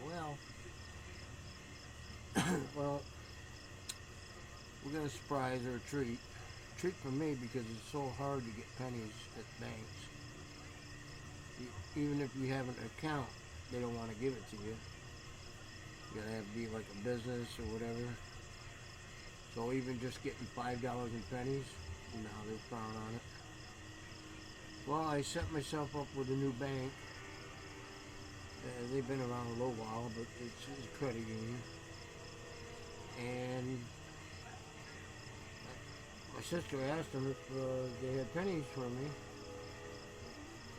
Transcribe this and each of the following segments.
Well, well, we're gonna surprise or treat. Treat for me because it's so hard to get pennies at banks. Even if you have an account, they don't want to give it to you. You gotta have to be like a business or whatever. So even just getting $5 in pennies, now they frown on it. Well, I set myself up with a new bank. They've been around a little while, but it's a credit union. And my sister asked them if they had pennies for me.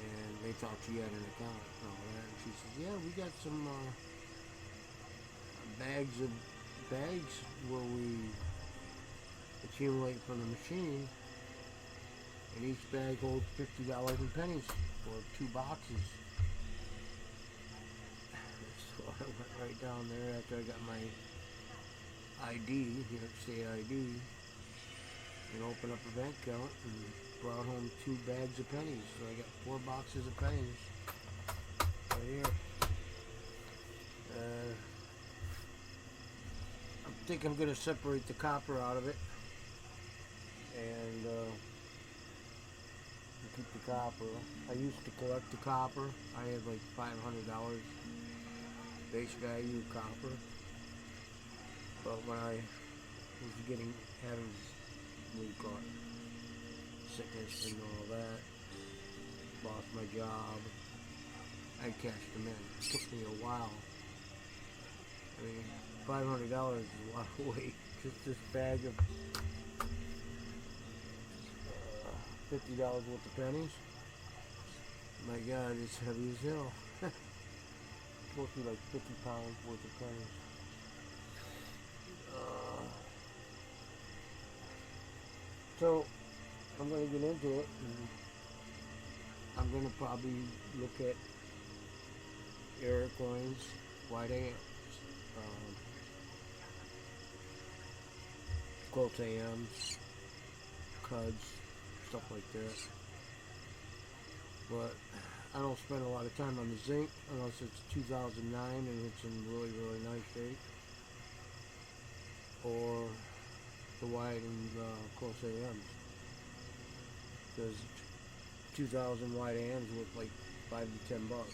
And they thought she had an account and all that. And she says, yeah, we got some bags where we accumulate from the machine. And each bag holds $50 in pennies for 2 boxes. So I went right down there after I got my ID, New York State ID, and opened up a bank account and brought home 2 bags of pennies. So I got 4 boxes of pennies right here. I think I'm going to separate the copper out of it and keep the copper. I used to collect the copper. I had like $500 base value of copper. But when I was having what you call it, sickness and all that, lost my job, I cashed them in. It took me a while. I mean, $500 is a lot of weight. Just this bag of $50 worth of pennies. My God, it's heavy as hell. It's supposed to be like 50 pounds worth of pennies. So I'm going to get into it, and I'm going to probably look at error coins, white AMs, close AMs, CUDs, stuff like that. But I don't spend a lot of time on the zinc unless it's 2009 and it's in really, really nice shape, or the white and close AMs, because 2000 white AMs worth like $5 to $10. So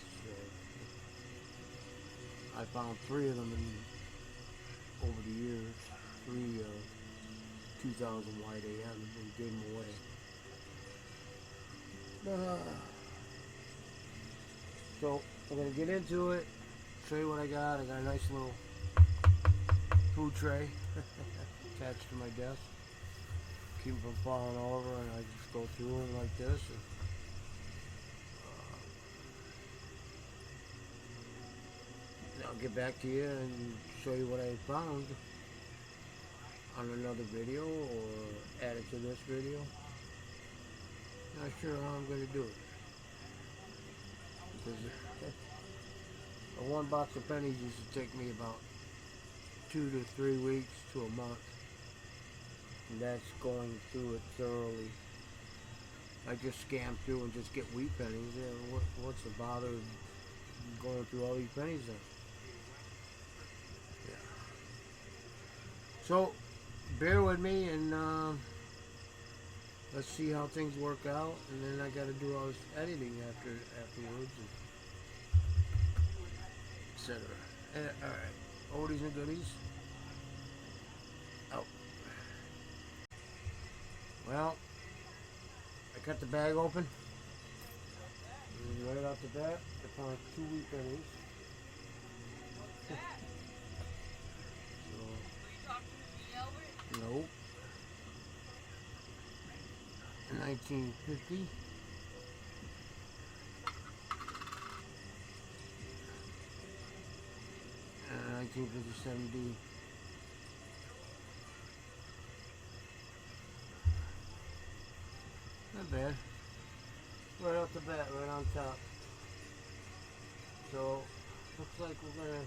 I found 3 of them over the years, 3 2000 white AMs, and gave them away. So I'm gonna get into it, show you what I got. I got a nice little food tray attached to my desk, keep them from falling over, and I just go through them like this. And I'll get back to you and show you what I found on another video or add it to this video. Not sure how I'm going to do it, because a 1 box of pennies used to take me about 2 to 3 weeks to a month, and that's going through it thoroughly. I just scam through and just get wheat pennies. Yeah, what's the bother of going through all these pennies then? Yeah. So bear with me, and let's see how things work out, and then I got to do all this editing afterwards, etc. All right, oldies and goodies. Out. Well, I cut the bag open, and right off the bat, I found 2 wheat pennies. Nope. 1950. And 1957D. Not bad. Right off the bat, right on top. So, looks like we're gonna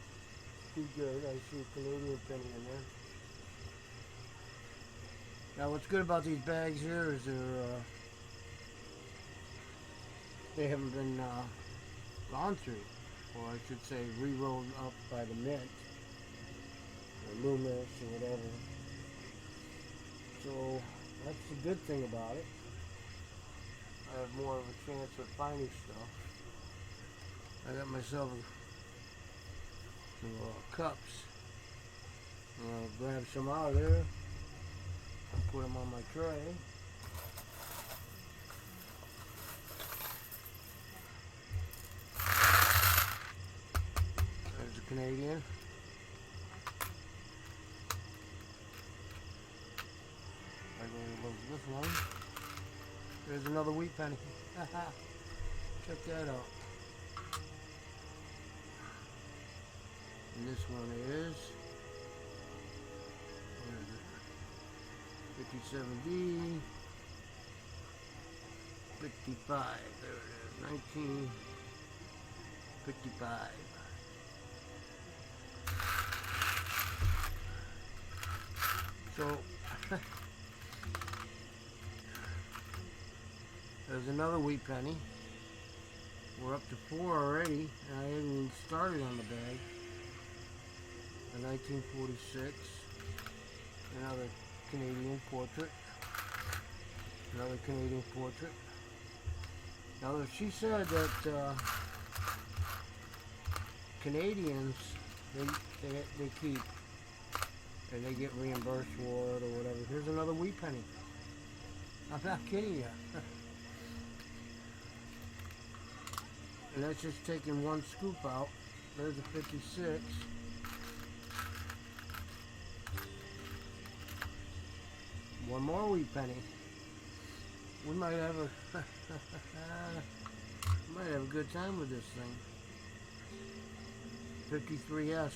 do good. I see a Canadian penny in there. Now, what's good about these bags here is they haven't been gone through. or I should say re-rolled up by the mint, or Loomis, or whatever. So that's the good thing about it. I have more of a chance of finding stuff. I got myself some cups. I'll grab some out of there and put them on my tray. There's a Canadian. I really love this one. There's another wheat penny. Check that out. And this one is, what is it? 57D, 55. There it is, 1955. So there's another wheat penny. We're up to 4 already, and I haven't even started on the bag. A 1946, another Canadian portrait, another Canadian portrait. Now, she said that Canadians, they keep, and they get reimbursed for it or whatever. Here's another wheat penny. I'm not kidding you. And that's just taking one scoop out. There's a 56. One more wheat penny. We might have a good time with this thing. 53S.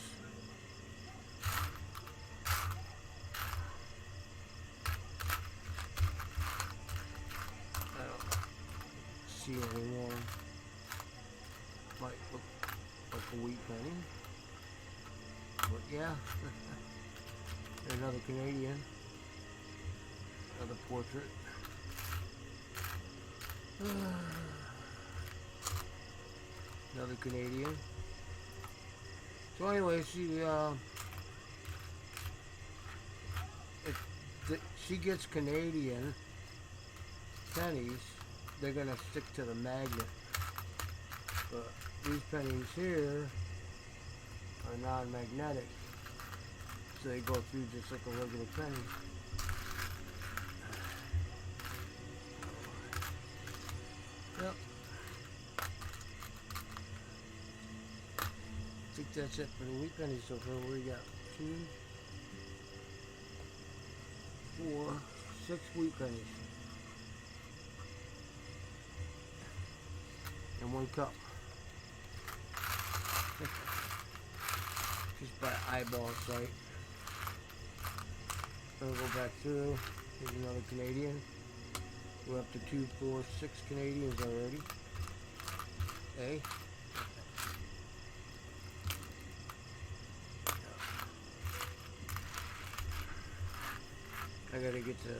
I don't see any more. Might look like a wheat penny. But yeah. Another Canadian. Another portrait. Another Canadian. So anyway, she gets Canadian pennies, they're gonna stick to the magnet. But these pennies here are non-magnetic, so they go through just like a regular penny. Yep. I think that's it for the wheat pennies so far. We got 2, 4, 6 wheat pennies. And 1 cup. Just by eyeball sight. Gonna go back through. Here's another Canadian. We're up to 2, 4, 6 Canadians already. Okay. I gotta get the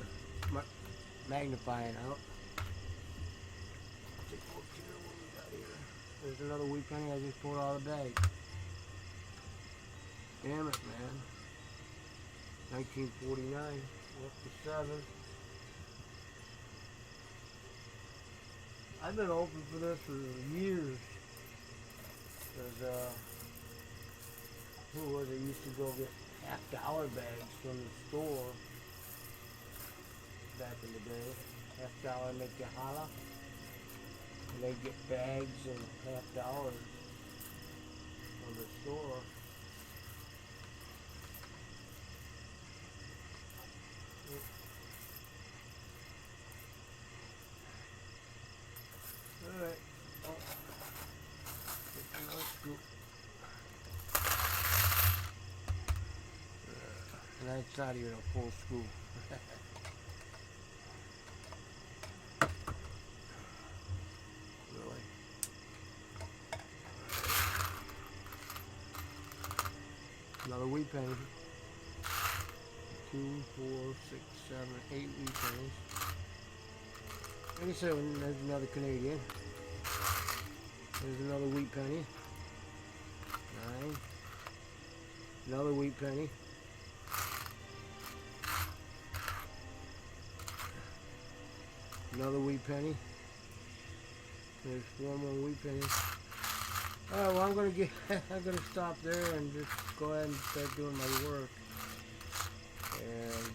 magnifying out. Take a look here what we got here. There's another wheat penny I just pulled out of the bag. Damn it, man. 1949. We're up to 7. I've been open for this for years. Because, who was it? Used to go get $50 bags from the store back in the day. $50 make you holla. And they'd get bags and $50 from the store. Alright. Oh. Get another scoop. And that's not even a full scoop. Really. Another wheat penny. 2, 4, 6, 7, 8 wheat pennies. 87, there's another Canadian. There's another wheat penny. Another wheat penny. Another wheat penny. There's 4 more wheat pennies. Alright, well I'm gonna stop there and just go ahead and start doing my work. And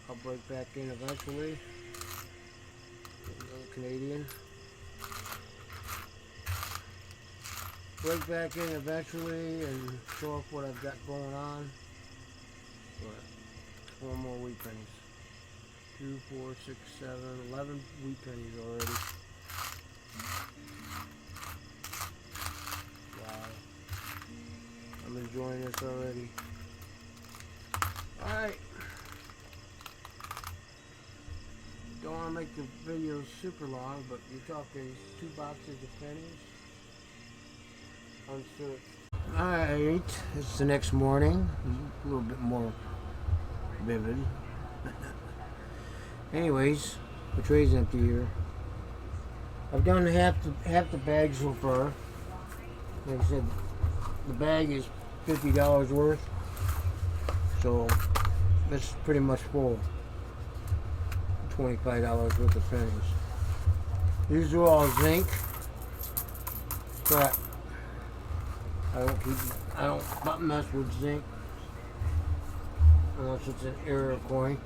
I'll break back in eventually. Another Canadian. Break back in eventually and show off what I've got going on. But 4 more wheat pennies. 2, 4, 6, 7, 11 wheat pennies already. Wow. I'm enjoying this already. Alright. Don't want to make the video super long, but you're talking 2 boxes of pennies. Unsearched. Alright, it's the next morning. A little bit more vivid. Anyways, the tray's empty here. I've done half the bag so far. Like I said, the bag is $50 worth, so that's pretty much full. $25 worth of pennies. These are all zinc, but I don't mess with zinc unless it's an error coin.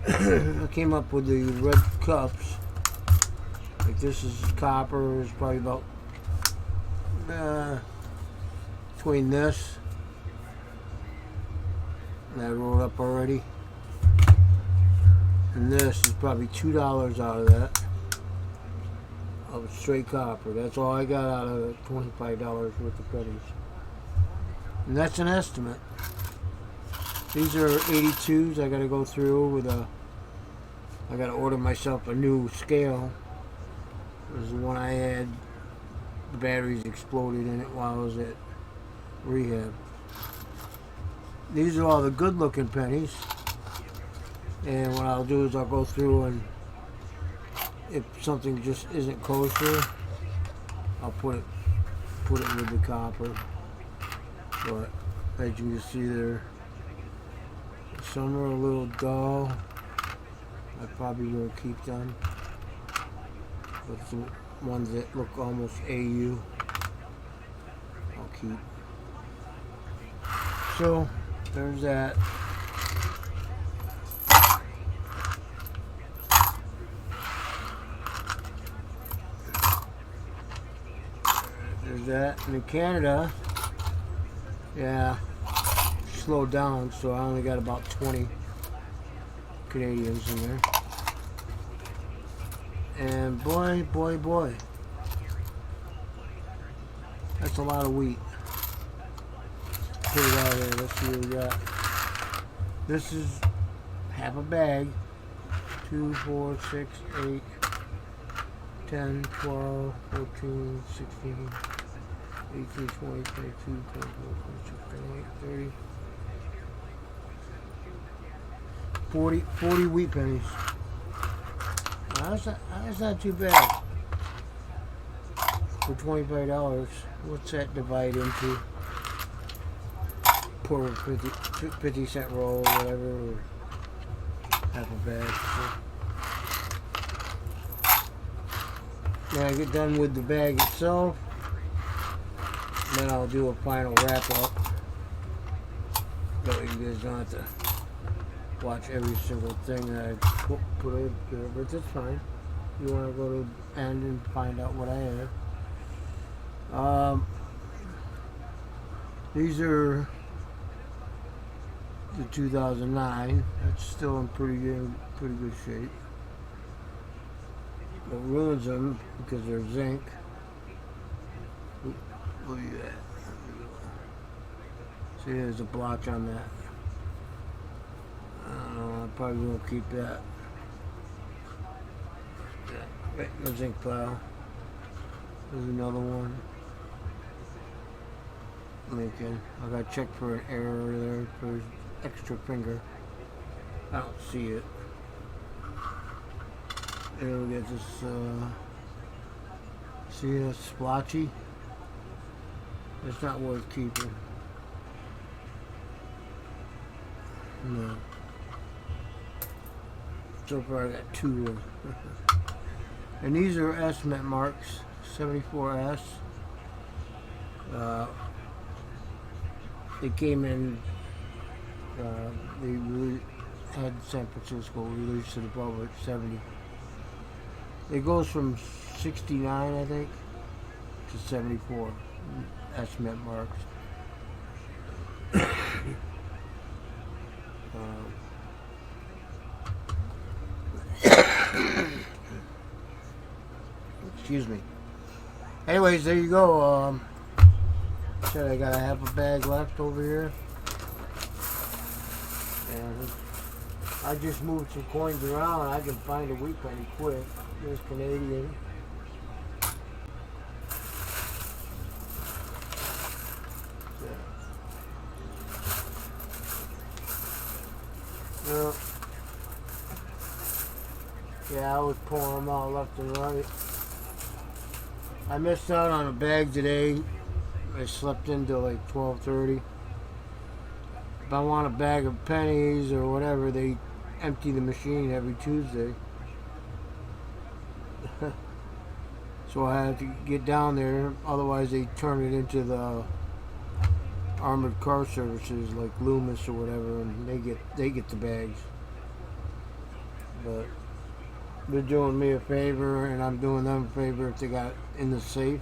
I came up with the red cups. Like this is copper. It's probably about between this and I rolled up already, and this is probably $2 out of that of straight copper. That's all I got out of it, $25 worth of pennies, and that's an estimate. These are 82s. I gotta go through with I gotta order myself a new scale. This is the one I had. The batteries exploded in it while I was at rehab. These are all the good looking pennies. And what I'll do is I'll go through, and if something just isn't kosher, I'll put it with the copper. But as you can see there, some are a little dull. I probably will keep them. But the ones that look almost AU, I'll keep. So there's that. There's that. And in Canada, yeah, slowed down, so I only got about 20 Canadians in there. And boy, that's a lot of wheat. Put it out there. Let's see what we got. This is half a bag. 2, 4, 6, 8, 10, 12, 14, 16, 18, 20, 22, 24, 26, 28, 30, 40 wheat pennies. Now, that's not too bad for $25. What's that divide into? Per 50-cent roll or whatever, or half a bag. So when I get done with the bag itself, then I'll do a final wrap up. That way you guys don't have to watch every single thing that I put in there, but that's fine. You want to go to the end and find out what I have. These are the 2009. That's still in pretty good shape. What ruins them because they're zinc. Look at that. See, there's a blotch on that. I probably won't keep that. Yeah, right in the zinc pile. There's another one. Lincoln. I gotta check for an error there for extra finger. I don't see it. And we got this, see that splotchy? It's not worth keeping. No. So far I got 2. And these are estimate marks, 74S. They came in, had San Francisco released to the public 70. It goes from 69, I think, to 74 estimate marks. Excuse me. Anyways, there you go. Said I got a half a bag left over here. And I just moved some coins around. I can find a wheat penny quick. There's Canadian. Yeah, I was pulling them out left and right. I missed out on a bag today. I slept into like 12:30. If I want a bag of pennies or whatever, they empty the machine every Tuesday. So I had to get down there, otherwise they turn it into the armored car services like Loomis or whatever, and they get the bags. But they're doing me a favor, and I'm doing them a favor if they got it in the safe.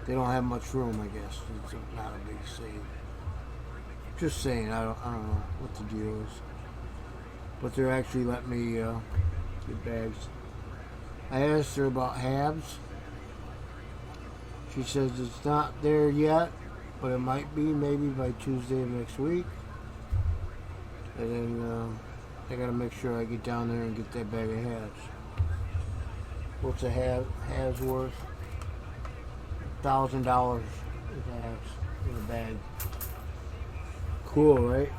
They don't have much room, I guess. It's not a big safe. Just saying, I don't know what the deal is. But they're actually letting me get bags. I asked her about halves. She says it's not there yet, but it might be maybe by Tuesday of next week. And then I gotta make sure I get down there and get that bag of halves. What's a halves worth? $1,000 is halves in a bag. Cool, right?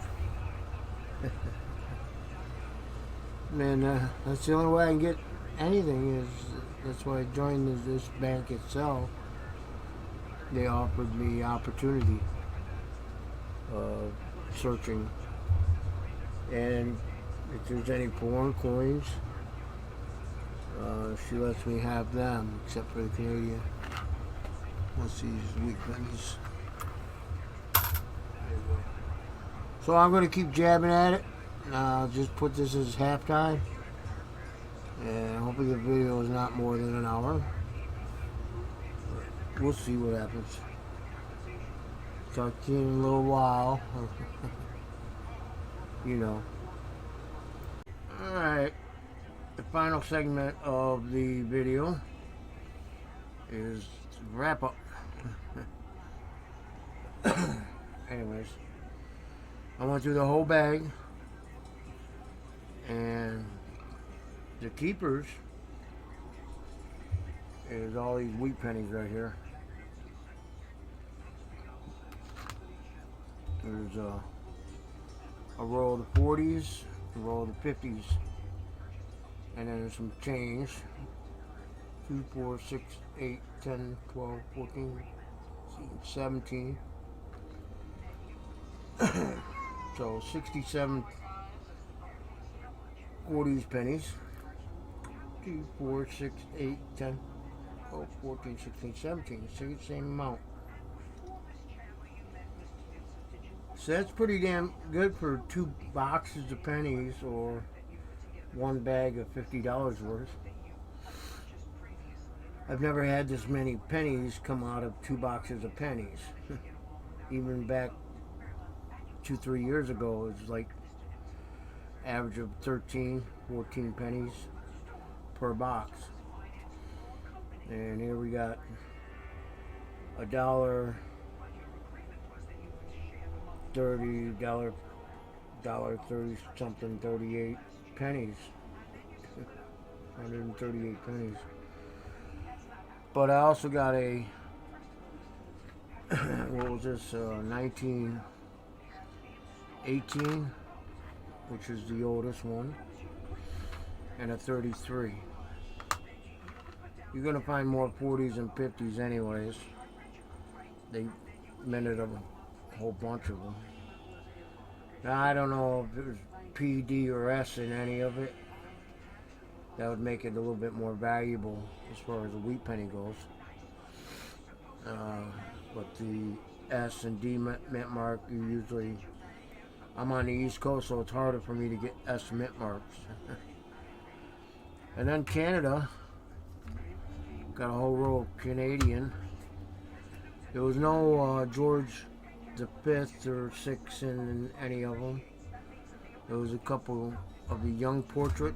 Man, that's the only way I can get anything. That's why I joined this bank itself. They offered me opportunity of searching, and if there's any foreign coins, she lets me have them, except for the Canadian. What's these wheat pennies? So I'm going to keep jabbing at it. I'll just put this as halftime, and hopefully the video is not more than an hour. We'll see what happens. Talk to you in a little while. You know. Alright. The final segment of the video is wrap up. Anyways, I went through the whole bag, and the keepers is all these wheat pennies right here. There's a row of the 40s, a row of the 50s, and then there's some change. 2, 4, 6, 8, 10, 12, 14, 17. So 67 40s pennies. 2, 4, 6, 8, 10, 12, 14, 16, 17. It's the same amount. So that's pretty damn good for 2 boxes of pennies or 1 bag of $50 worth. I've never had this many pennies come out of 2 boxes of pennies. Even back 2-3 years ago, it was like average of 13, 14 pennies per box. And here we got $1.30, $1.30 something, 38 pennies. 138 pennies. But I also got a, what was this, 1918, which is the oldest one, and a 33. You're going to find more 40s and 50s anyways. They minted a whole bunch of them. Now, I don't know if there's P, D, or S in any of it. That would make it a little bit more valuable as far as the wheat penny goes. But the S and D mint mark, you usually... I'm on the East Coast, so it's harder for me to get S mint marks. And then Canada. Got a whole row of Canadian. There was no George the Fifth or Sixth in any of them. There was a couple of the young portrait,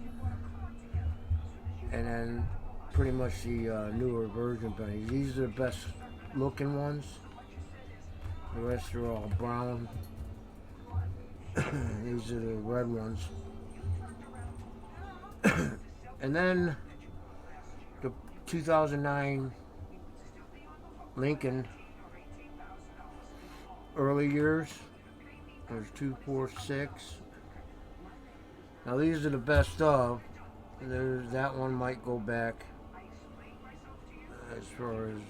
and then pretty much the newer version pennies. These are the best looking ones. The rest are all brown. These are the red ones. And then the 2009 Lincoln early years. There's 246. Now these are the best of. There's that one might go back as far as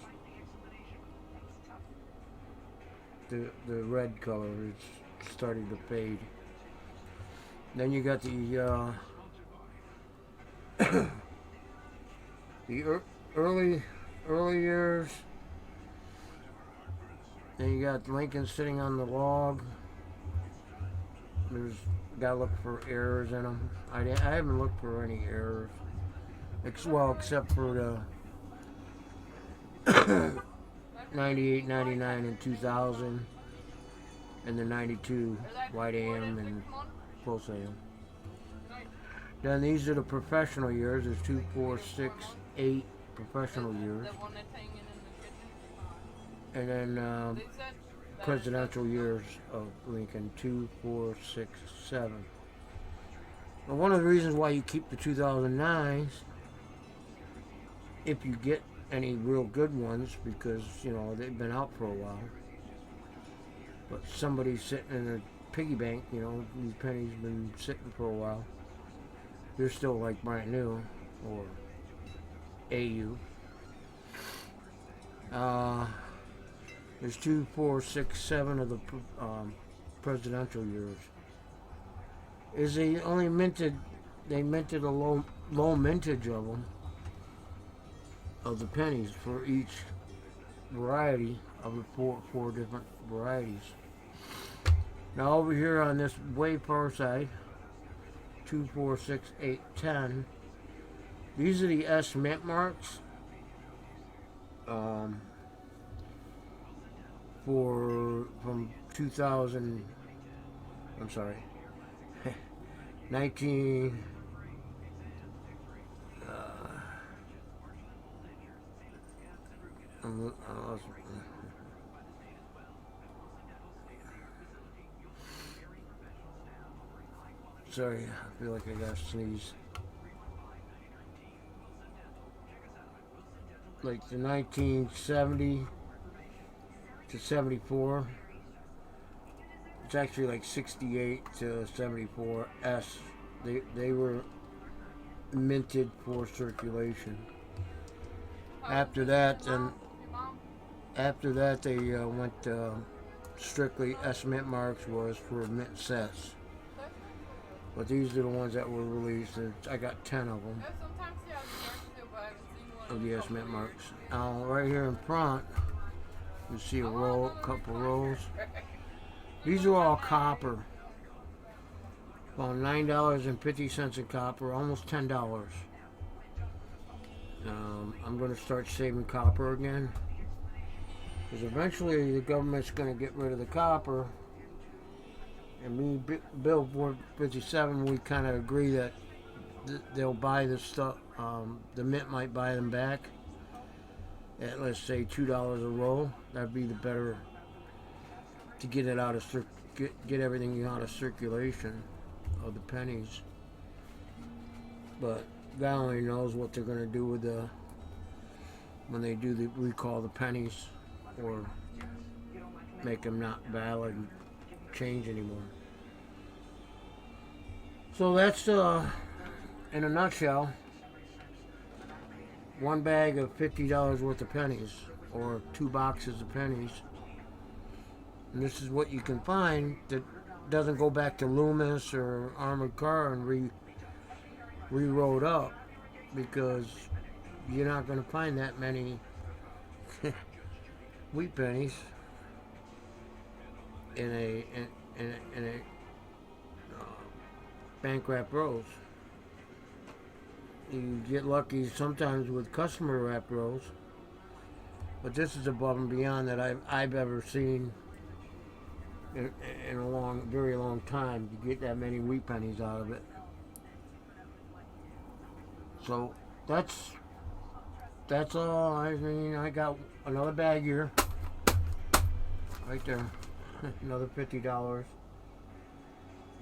the red color is starting to fade. Then you got the the early years. Then you got Lincoln sitting on the log. There's gotta look for errors in them. I haven't looked for any errors. Except for the 98, 99, and 2000, and the 92 White AM and Close AM. Then these are the professional years. There's 2, 4, 6, 8 professional years. And then presidential years of Lincoln, 2, 4, 6, 7. Now, one of the reasons why you keep the 2009s, if you get any real good ones, because you know they've been out for a while, but somebody's sitting in a piggy bank, you know, these pennies been sitting for a while, they're still like brand new, or AU. There's 2, 4, 6, 7 of the presidential years. Is they minted a low mintage of them, of the pennies for each variety of the four different varieties. Now over here on this way far side, 2, 4, 6, 8, 10. These are the S mint marks. From 2000, I'm sorry, 19, sorry, I feel like I gotta sneeze. Like the 1970 to 74. It's actually like 68 to 74 S. They were minted for circulation. After that, they went strictly S mint marks was for mint sets. But these are the ones that were released. I got 10 of them of the S mint marks. Now right here in front, you see a couple rolls. These are all copper. About $9.50 in copper, almost $10. I'm going to start saving copper again, because eventually the government's going to get rid of the copper. And me, Bill 457, we kind of agree that they'll buy this stuff. The mint might buy them back at, let's say, $2 a roll. That'd be the better to get it out of get everything out of circulation of the pennies. But God only knows what they're going to do with when they do the recall the pennies, or make them not valid and change anymore. So that's in a nutshell, one bag of $50 worth of pennies, or 2 boxes of pennies. And this is what you can find that doesn't go back to Loomis or Armored Car and re-rolled up, because you're not going to find that many wheat pennies in a bank wrap rolls. You get lucky sometimes with customer wrap rolls, but this is above and beyond that I've ever seen in a very long time. You get that many wheat pennies out of it. So that's all. I mean, I got another bag here, right there, another $50.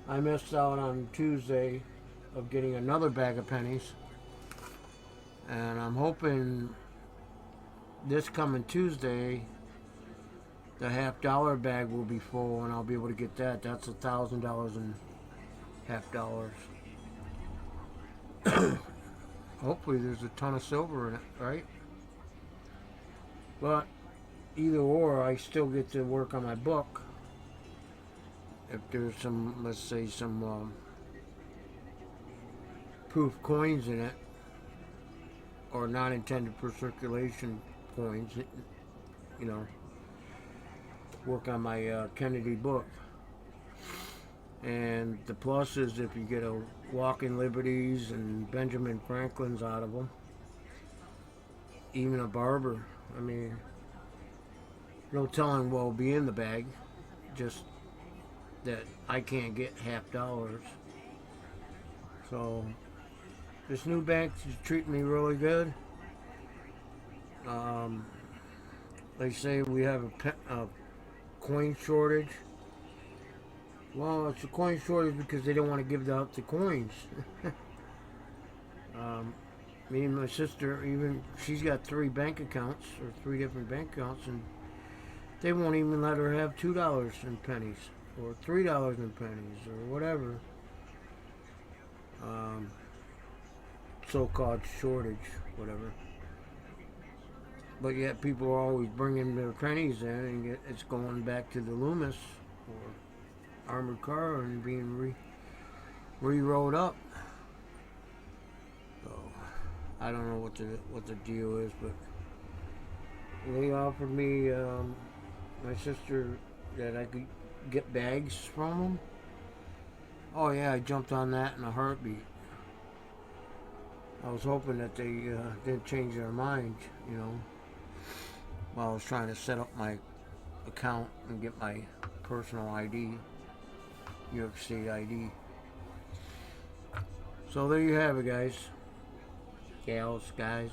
I missed out on Tuesday of getting another bag of pennies, and I'm hoping this coming Tuesday the $50 bag will be full and I'll be able to get that. That's $1,000 in $50. Hopefully there's a ton of silver in it, right? But either or, I still get to work on my book. If there's some, let's say, some proof coins in it, or not intended for circulation coins, you know, work on my Kennedy book. And the plus is if you get a Walking Liberties and Benjamin Franklin's out of them, even a Barber. I mean, no telling what will be in the bag, just that I can't get $50. So this new bank is treating me really good. They say we have a coin shortage. Well, it's a coin shortage because they don't want to give out the coins. Me and my sister, even she's got 3 bank accounts, or 3 different bank accounts, and they won't even let her have $2 in pennies or $3 in pennies or whatever. So-called shortage, whatever. But yet people are always bringing their pennies in, and it's going back to the Loomis or Armored Car and being re-rolled up. So I don't know what the deal is, but they offered me, my sister, that I could get bags from them. Oh yeah, I jumped on that in a heartbeat. I was hoping that they didn't change their mind, you know, while I was trying to set up my account and get my personal ID, New York State ID. So there you have it, guys, gals, guys.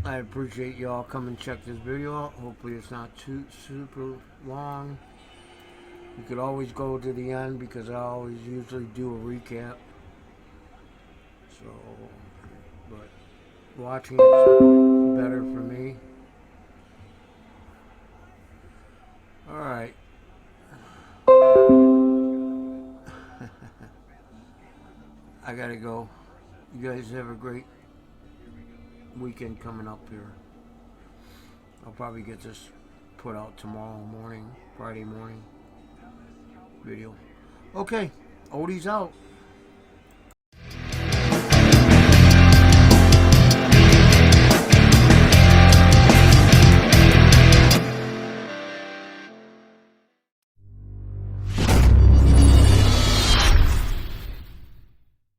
I appreciate y'all coming to check this video out. Hopefully it's not too super long. You could always go to the end because I always usually do a recap. So, but watching it's better for me. Alright. I gotta go. You guys have a great weekend coming up here. I'll probably get this put out tomorrow morning, Friday morning video. Okay, Oldies out.